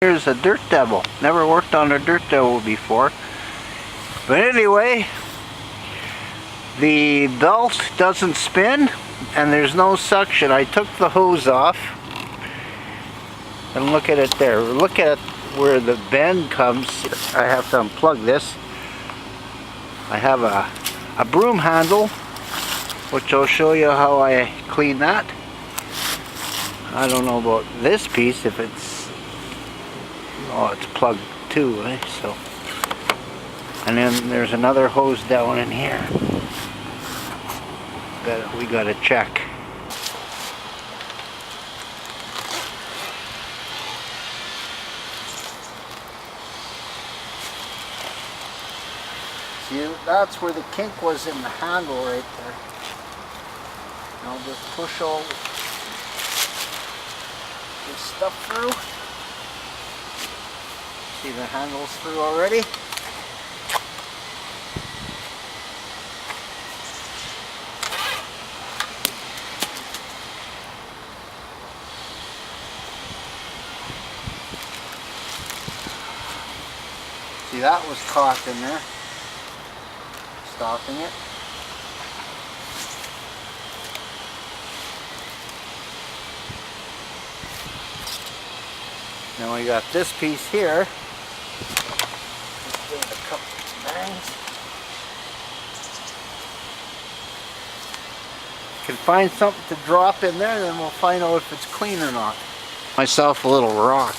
Here's a dirt devil. Never worked on a dirt devil before. But anyway, the belt doesn't spin and there's no suction. I took the hose off and look at it there. Look at where the bend comes. I have to unplug this. I have a broom handle, which I'll show you how I clean that. I don't know about this piece, if it's, oh, it's plugged too, eh? So, and then there's another hose down in here that we gotta check. See, that's where the kink was in the handle right there. And I'll just push all this stuff through. See, the handle's through already. See, that was caught in there. Stopping it. Now we got this piece here. Let's give it a couple of bangs. Can find something to drop in there, then we'll find out if it's clean or not. Myself a little rock.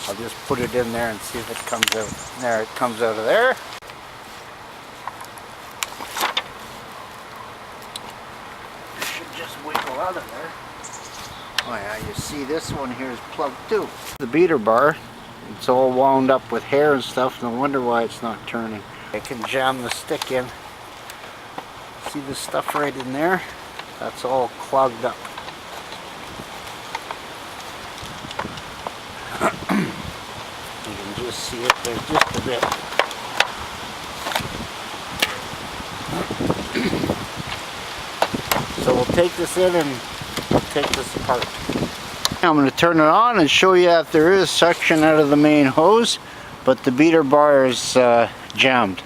I'll just put it in there and see if it comes out. There, it comes out of there. It should just wiggle out of there. Oh yeah, you see this one here is plugged too. The beater bar, it's all wound up with hair and stuff. No wonder why it's not turning. I can jam the stick in. See the stuff right in there? That's all clogged up. You can just see it there just a bit. So we'll take this in and take this apart. I'm going to turn it on and show you that there is suction out of the main hose, but the beater bar is jammed.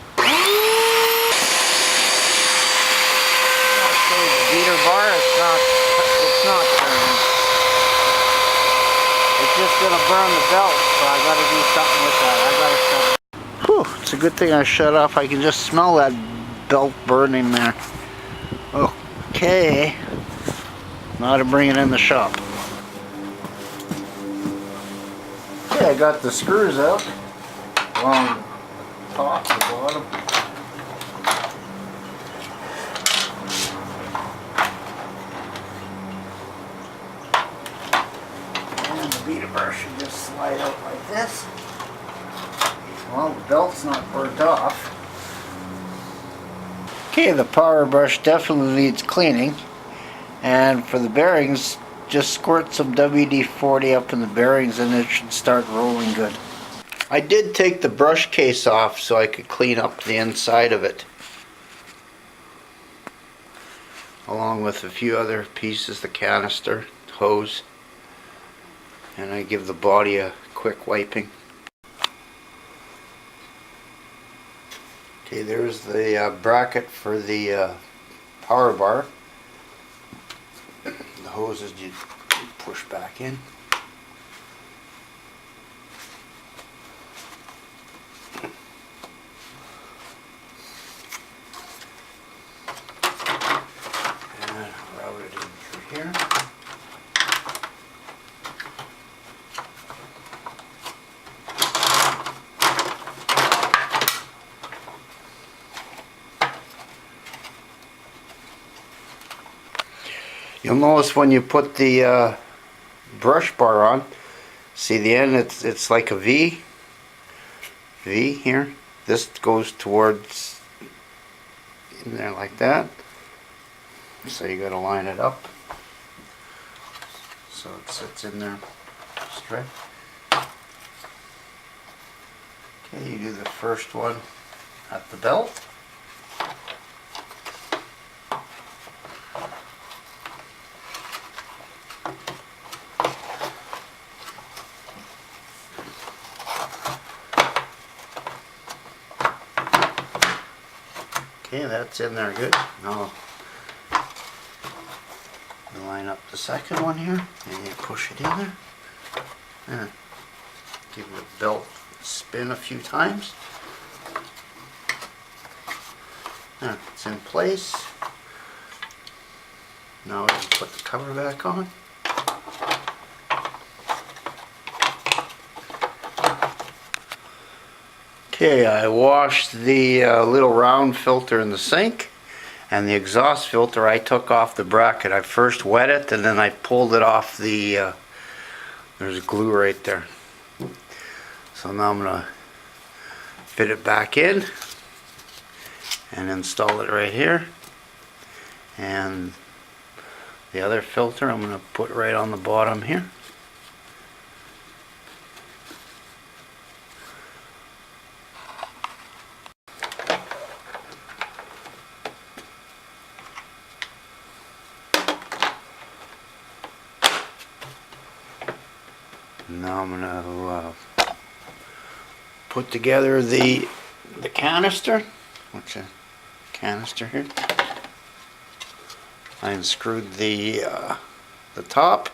Beater bar, it's not turning. It's just gonna burn the belt, so I gotta do something with that. I gotta shut it. Whew, it's a good thing I shut off. I can just smell that belt burning there. Okay, now to bring it in the shop. Okay, I got the screws out along top and bottom. Beater bar should just slide out like this. Well, the belt's not burnt off. Okay, the power brush definitely needs cleaning, and for the bearings, just squirt some WD-40 up in the bearings and it should start rolling good. I did take the brush case off so I could clean up the inside of it, along with a few other pieces, the canister, hose. And I give the body a quick wiping. Okay, there's the bracket for the power bar. The hoses you push back in. And route it in through here. You'll notice when you put the brush bar on, see the end, it's like a V here. This goes towards in there like that. So you got to line it up so it sits in there straight. Okay, you do the first one at the belt. Okay, that's in there good. Now line up the second one here, and you push it in there. There. Give the belt a spin a few times. There, it's in place. Now we can put the cover back on. Okay, I washed the little round filter in the sink, and the exhaust filter I took off the bracket. I first wet it and then I pulled it off the, there's glue right there. So now I'm going to fit it back in and install it right here. And the other filter I'm going to put right on the bottom here. Now I'm going to put together the canister. What's a canister here? I unscrewed the top.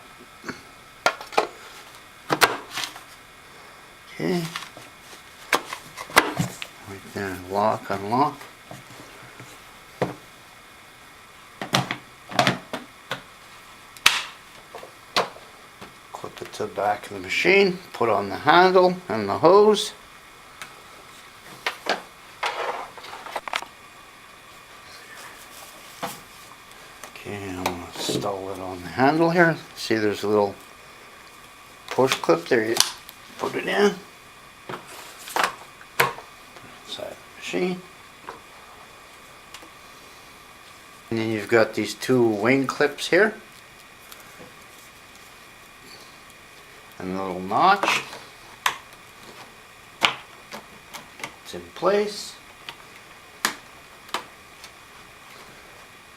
Okay. Right there, lock, unlock. Clip it to the back of the machine, put on the handle and the hose. Okay, I'm going to install it on the handle here. See, there's a little push clip there. You put it in. Inside the machine. And then you've got these two wing clips here. And a little notch. It's in place.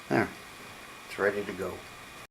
There. It's ready to go.